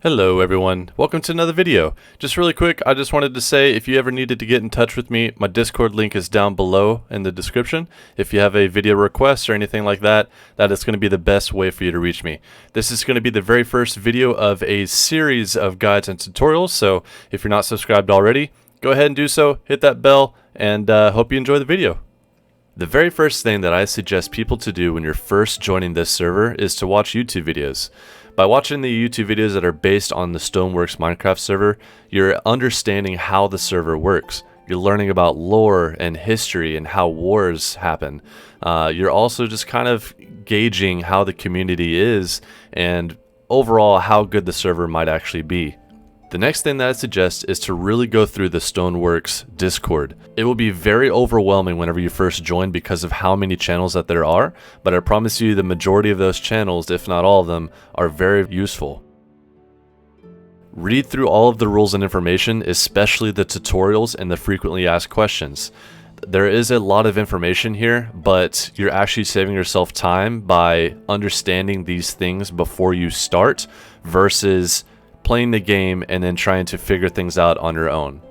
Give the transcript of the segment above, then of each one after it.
Hello everyone, welcome to another video. Just really quick, I just wanted to say if you ever needed to get in touch with me, my Discord link is down below in the description. If you have a video request or anything like that, that is going to be the best way for you to reach me. This is going to be the very first video of a series of guides and tutorials, so if you're not subscribed already, go ahead and do so, hit that bell, and hope you enjoy the video. The very first thing that I suggest people to do when you're first joining this server is to watch YouTube videos. By watching the YouTube videos that are based on the Stoneworks Minecraft server, you're understanding how the server works. You're learning about lore and history and how wars happen. You're also just kind of gauging how the community is and overall how good the server might actually be. The next thing that I suggest is to really go through the Stoneworks Discord. It will be very overwhelming whenever you first join because of how many channels that there are, but I promise you the majority of those channels, if not all of them, are very useful. Read through all of the rules and information, especially the tutorials and the frequently asked questions. There is a lot of information here, but you're actually saving yourself time by understanding these things before you start versus playing the game and then trying to figure things out on your own.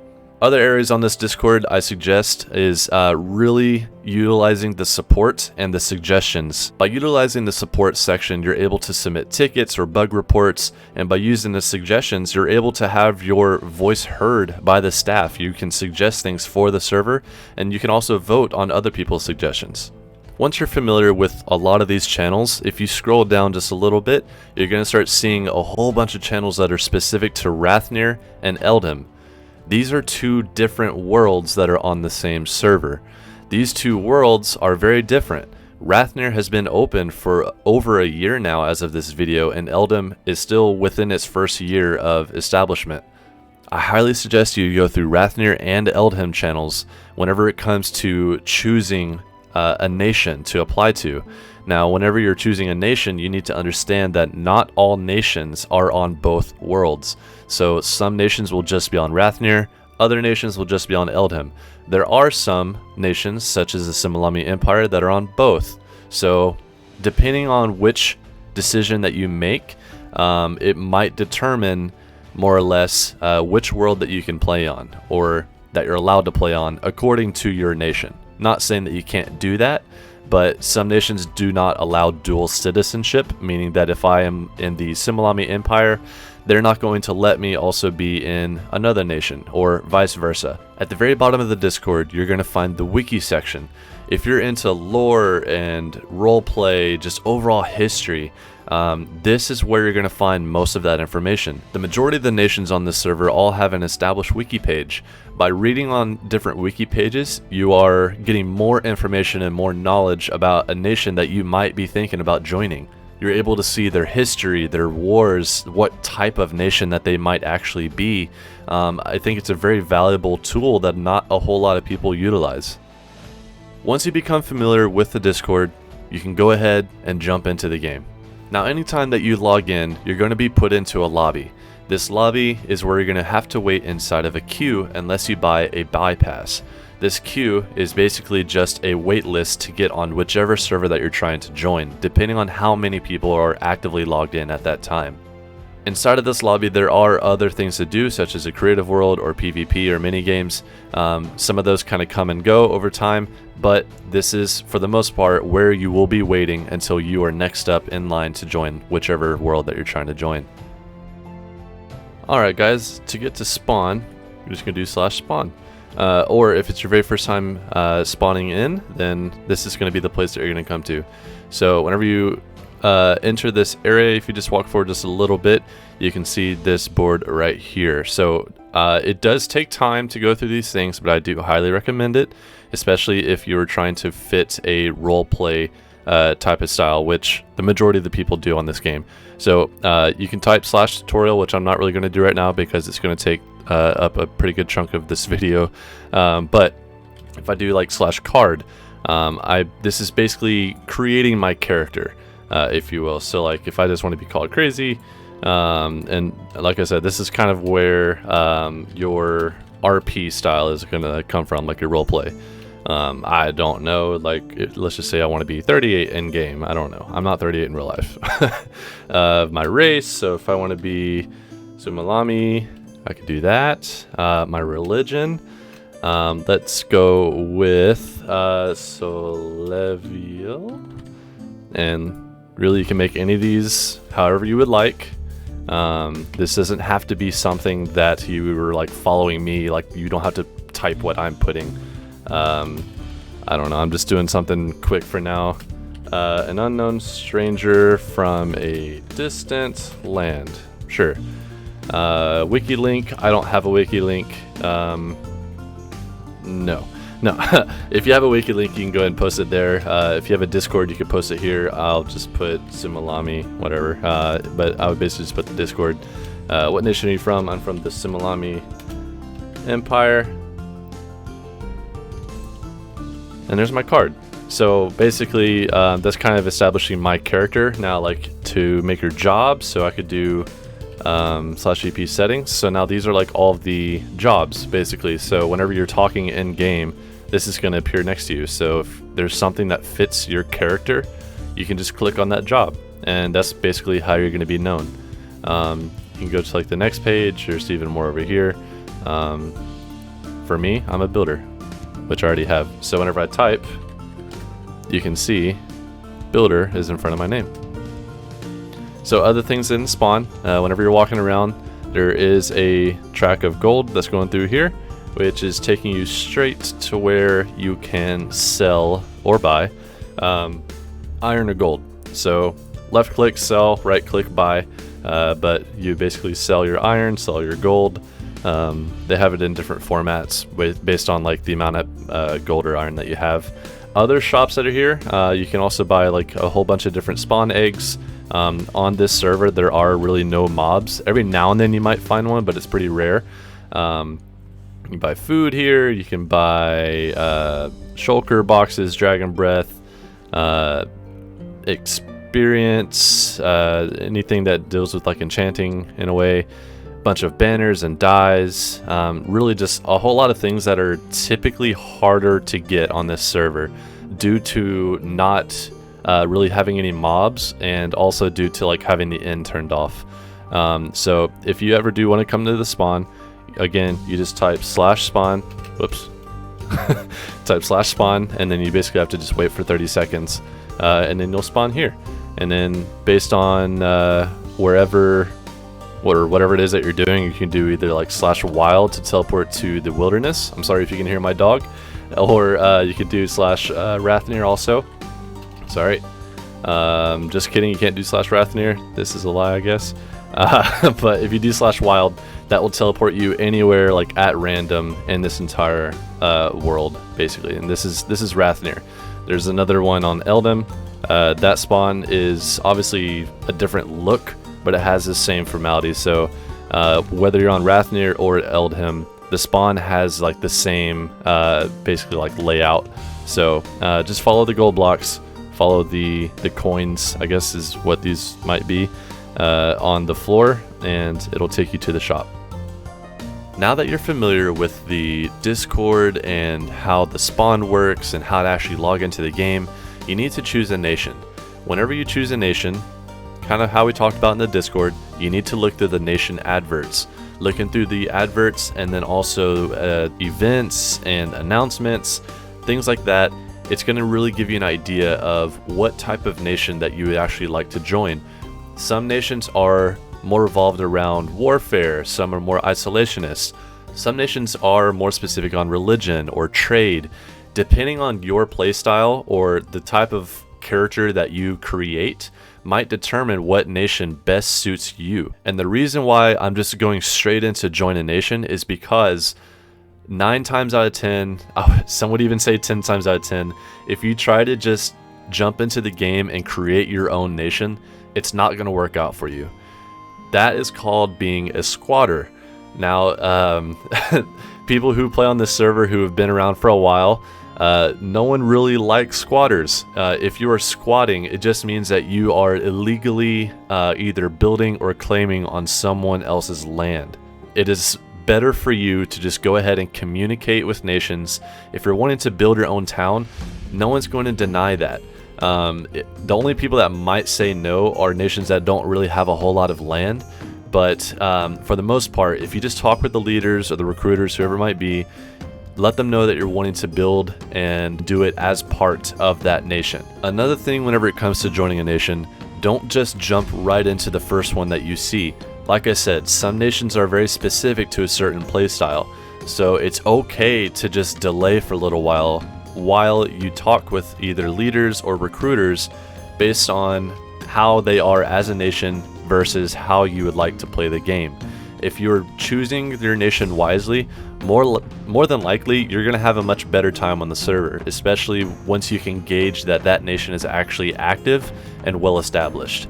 Other areas on this Discord I suggest is really utilizing the support and the suggestions. By utilizing the support section, you're able to submit tickets or bug reports, and by using the suggestions, you're able to have your voice heard by the staff. You can suggest things for the server, and you can also vote on other people's suggestions. Once you're familiar with a lot of these channels, if you scroll down just a little bit, you're going to start seeing a whole bunch of channels that are specific to Rathnir and Eldham. These are two different worlds that are on the same server. These two worlds are very different. Rathnir has been open for over a year now as of this video, and Eldham is still within its first year of establishment. I highly suggest you go through Rathnir and Eldham channels whenever it comes to choosing a nation to apply to. Now, whenever you're choosing a nation, you need to understand that not all nations are on both worlds. So some nations will just be on Rathnir, other nations will just be on Eldham. There are some nations, such as the Similami Empire, that are on both. So depending on which decision that you make, it might determine more or less which world that you can play on, or that you're allowed to play on according to your nation. Not saying that you can't do that, but some nations do not allow dual citizenship, meaning that if I am in the Similami Empire, they're not going to let me also be in another nation, or vice versa. At the very bottom of the Discord, you're going to find the wiki section. If you're into lore and roleplay, just overall history, this is where you're going to find most of that information. The majority of the nations on this server all have an established wiki page. By reading on different wiki pages, you are getting more information and more knowledge about a nation that you might be thinking about joining. You're able to see their history, their wars, what type of nation that they might actually be. I think it's a very valuable tool that not a whole lot of people utilize. Once you become familiar with the Discord, you can go ahead and jump into the game. Now, anytime that you log in, you're going to be put into a lobby. This lobby is where you're going to have to wait inside of a queue unless you buy a bypass. This queue is basically just a wait list to get on whichever server that you're trying to join, depending on how many people are actively logged in at that time. Inside of this lobby, there are other things to do, such as a creative world or PvP or minigames. Some of those kind of come and go over time, but this is, for the most part, where you will be waiting until you are next up in line to join whichever world that you're trying to join. Alright guys, to get to spawn, you're just going to do /spawn. Or if it's your very first time spawning in, then this is going to be the place that you're going to come to. So whenever you enter this area, if you just walk forward just a little bit, you can see this board right here. So it does take time to go through these things, but I do highly recommend it, especially if you're trying to fit a role play type of style, which the majority of the people do on this game. So you can type /tutorial, which I'm not really going to do right now because it's going to take up a pretty good chunk of this video. But if I do like /card, this is basically creating my character, if you will. So like if I just want to be called crazy, and like I said, this is kind of where your RP style is going to come from, like your roleplay. I don't know, like, let's just say I want to be 38 in game. I don't know. I'm not 38 in real life. My race, so if I want to be Sumalami, I could do that. My religion, let's go with Solevial. And really you can make any of these however you would like. This doesn't have to be something that you were like following me, like you don't have to type what I'm putting. I don't know, I'm just doing something quick for now. An unknown stranger from a distant land. Sure. Wiki link. I don't have a wiki link. No. If you have a wiki link, you can go ahead and post it there. If you have a Discord, you can post it here. I'll just put Simalami, whatever. But I would basically just put the Discord. What nation are you from? I'm from the Simalami Empire. And there's my card. So basically, that's kind of establishing my character. Now, like to make your job, so I could do /EP settings. So now these are like all of the jobs basically. So whenever you're talking in game, this is going to appear next to you. So if there's something that fits your character, you can just click on that job, and that's basically how you're going to be known. You can go to like the next page. There's even more over here. For me, I'm a builder, which I already have. So whenever I type, you can see builder is in front of my name. So other things didn't spawn. Whenever you're walking around, there is a track of gold that's going through here, which is taking you straight to where you can sell or buy iron or gold. So left click sell, right click buy, but you basically sell your iron, sell your gold. They have it in different formats based on like the amount of gold or iron that you have. Other shops that are here, you can also buy like a whole bunch of different spawn eggs. On this server, there are really no mobs. Every now and then you might find one, but it's pretty rare. You can buy food here. You can buy shulker boxes, dragon breath, experience, anything that deals with like enchanting in a way. Bunch of banners and dyes, really just a whole lot of things that are typically harder to get on this server due to not really having any mobs, and also due to like having the inn turned off. So if you ever do want to come to the spawn, again, you just type /spawn, whoops, type /spawn, and then you basically have to just wait for 30 seconds, and then you'll spawn here. And then based on wherever or whatever it is that you're doing, you can do either like /wild to teleport to the wilderness. I'm sorry if you can hear my dog. Or you could do /Rathnir also. Sorry. Just kidding, you can't do /Rathnir. This is a lie, I guess. But if you do /wild, that will teleport you anywhere like at random in this entire world, basically. And this is Rathnir. There's another one on Eldham. That spawn is obviously a different look, but it has the same formality. So whether you're on Rathnir or Eldham, the spawn has like the same basically like layout. So just follow the gold blocks, follow the coins, I guess is what these might be, on the floor, and it'll take you to the shop. Now that you're familiar with the Discord and how the spawn works and how to actually log into the game, you need to choose a nation. Whenever you choose a nation, kind of how we talked about in the Discord, you need to look through the nation adverts. Looking through the adverts, and then also events and announcements, things like that, it's going to really give you an idea of what type of nation that you would actually like to join. Some nations are more revolved around warfare, some are more isolationist, some nations are more specific on religion or trade. Depending on your playstyle or the type of character that you create might determine what nation best suits you. And the reason why I'm just going straight into join a nation is because 9 times out of 10, some would even say 10 times out of 10, if you try to just jump into the game and create your own nation, it's not going to work out for you. That is called being a squatter. Now, people who play on this server who have been around for a while, no one really likes squatters. If you are squatting, it just means that you are illegally either building or claiming on someone else's land. It is better for you to just go ahead and communicate with nations. If you're wanting to build your own town, no one's going to deny that. The only people that might say no are nations that don't really have a whole lot of land. But for the most part, if you just talk with the leaders or the recruiters, whoever it might be, let them know that you're wanting to build and do it as part of that nation. Another thing whenever it comes to joining a nation, don't just jump right into the first one that you see. Like I said, some nations are very specific to a certain playstyle, so it's okay to just delay for a little while you talk with either leaders or recruiters based on how they are as a nation versus how you would like to play the game. If you're choosing your nation wisely, more than likely you're going to have a much better time on the server, especially once you can gauge that that nation is actually active and well established.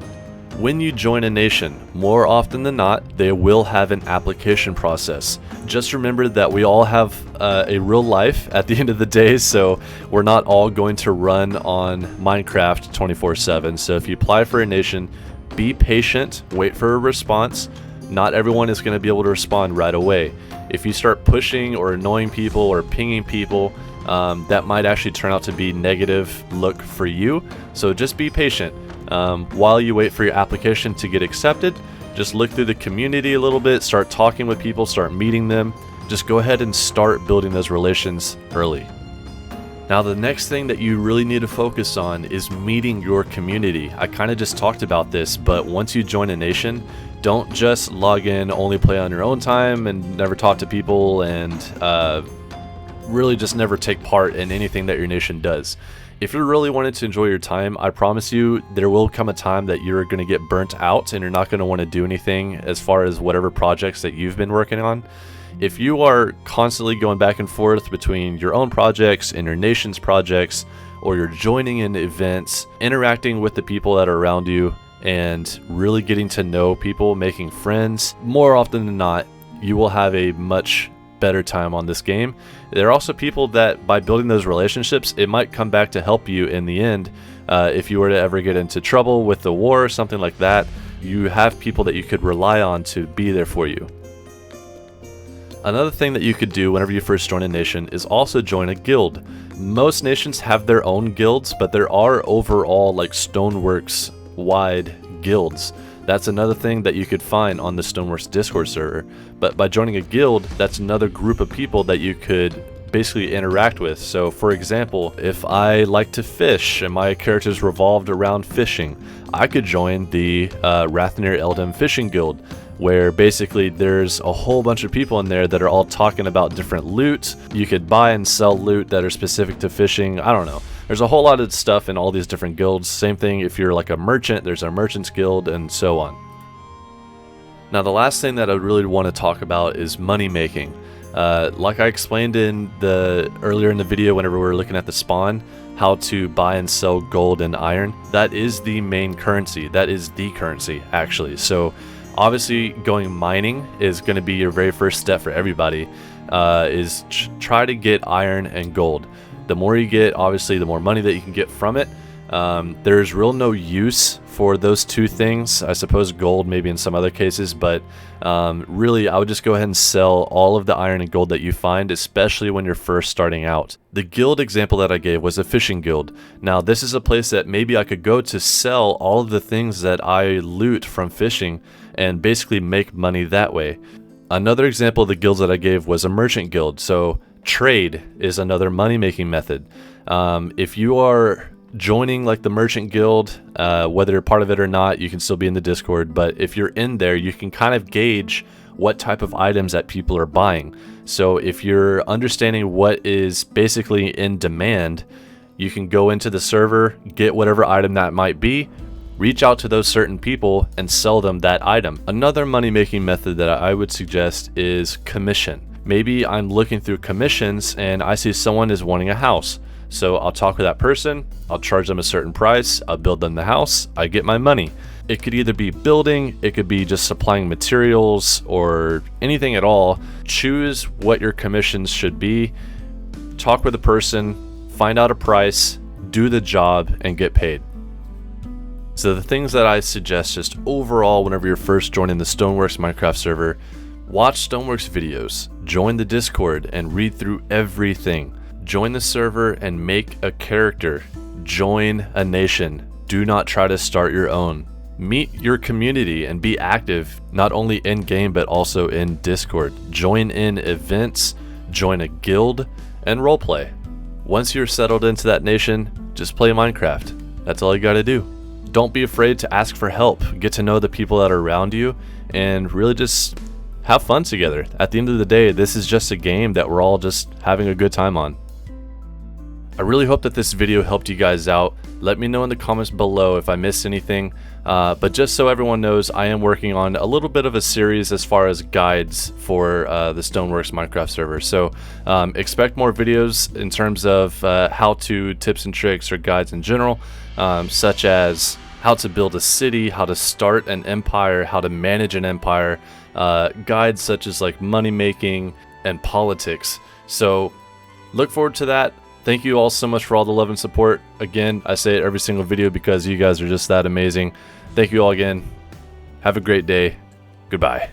When you join a nation, more often than not, they will have an application process. Just remember that we all have a real life at the end of the day, so we're not all going to run on Minecraft 24/7. So if you apply for a nation, be patient, wait for a response. Not everyone is going to be able to respond right away. If you start pushing or annoying people or pinging people, that might actually turn out to be negative look for you. So just be patient. While you wait for your application to get accepted, just look through the community a little bit, start talking with people, start meeting them. Just go ahead and start building those relations early. Now, the next thing that you really need to focus on is meeting your community. I kind of just talked about this, but once you join a nation, don't just log in, only play on your own time and never talk to people and really just never take part in anything that your nation does. If you're really wanting to enjoy your time, I promise you there will come a time that you're going to get burnt out and you're not going to want to do anything as far as whatever projects that you've been working on. If you are constantly going back and forth between your own projects and your nation's projects, or you're joining in events, interacting with the people that are around you, and really getting to know people, making friends, more often than not, you will have a much better time on this game. There are also people that by building those relationships, it might come back to help you in the end. If you were to ever get into trouble with the war or something like that, you have people that you could rely on to be there for you. Another thing that you could do whenever you first join a nation is also join a guild. Most nations have their own guilds, but there are overall like Stoneworks wide guilds. That's another thing that you could find on the Stoneworks Discord server. But by joining a guild, that's another group of people that you could basically interact with. So for example, if I like to fish and my characters revolved around fishing, I could join the Rathnir Eldem Fishing Guild, where basically there's a whole bunch of people in there that are all talking about different loot. You could buy and sell loot that are specific to fishing. I don't know. There's a whole lot of stuff in all these different guilds. Same thing if you're like a merchant, there's a merchant's guild and so on. Now the last thing that I really want to talk about is money making. Like I explained earlier in the video whenever we were looking at the spawn, how to buy and sell gold and iron, that is the main currency. That is the currency actually. So obviously going mining is going to be your very first step for everybody, is try to get iron and gold. The more you get, obviously the more money that you can get from it. There's real no use for those two things. I suppose gold maybe in some other cases, but really I would just go ahead and sell all of the iron and gold that you find, especially when you're first starting out. The guild example that I gave was a fishing guild. Now this is a place that maybe I could go to sell all of the things that I loot from fishing and basically make money that way. Another example of the guilds that I gave was a merchant guild. So trade is another money-making method. If you are joining like the merchant guild, whether you're part of it or not, you can still be in the Discord, but if you're in there, you can kind of gauge what type of items that people are buying. So if you're understanding what is basically in demand, you can go into the server, get whatever item that might be, reach out to those certain people and sell them that item. Another money-making method that I would suggest is commission. Maybe I'm looking through commissions and I see someone is wanting a house. So I'll talk with that person, I'll charge them a certain price, I'll build them the house, I get my money. It could either be building, it could be just supplying materials or anything at all. Choose what your commissions should be, talk with the person, find out a price, do the job, and get paid. So the things that I suggest just overall whenever you're first joining the Stoneworks Minecraft server, watch Stoneworks videos, join the Discord and read through everything. Join the server and make a character. Join a nation. Do not try to start your own. Meet your community and be active, not only in game, but also in Discord. Join in events, join a guild, and roleplay. Once you're settled into that nation, just play Minecraft. That's all you gotta do. Don't be afraid to ask for help. Get to know the people that are around you and really just have fun together. At the end of the day, this is just a game that we're all just having a good time on. I really hope that this video helped you guys out. Let me know in the comments below if I missed anything. But just so everyone knows, I am working on a little bit of a series as far as guides for the Stoneworks Minecraft server. So expect more videos in terms of how-to tips and tricks or guides in general, such as how to build a city, how to start an empire, how to manage an empire, guides such as like money making and politics. So look forward to that. Thank you all so much for all the love and support. Again, I say it every single video because you guys are just that amazing. Thank you all again. Have a great day. Goodbye.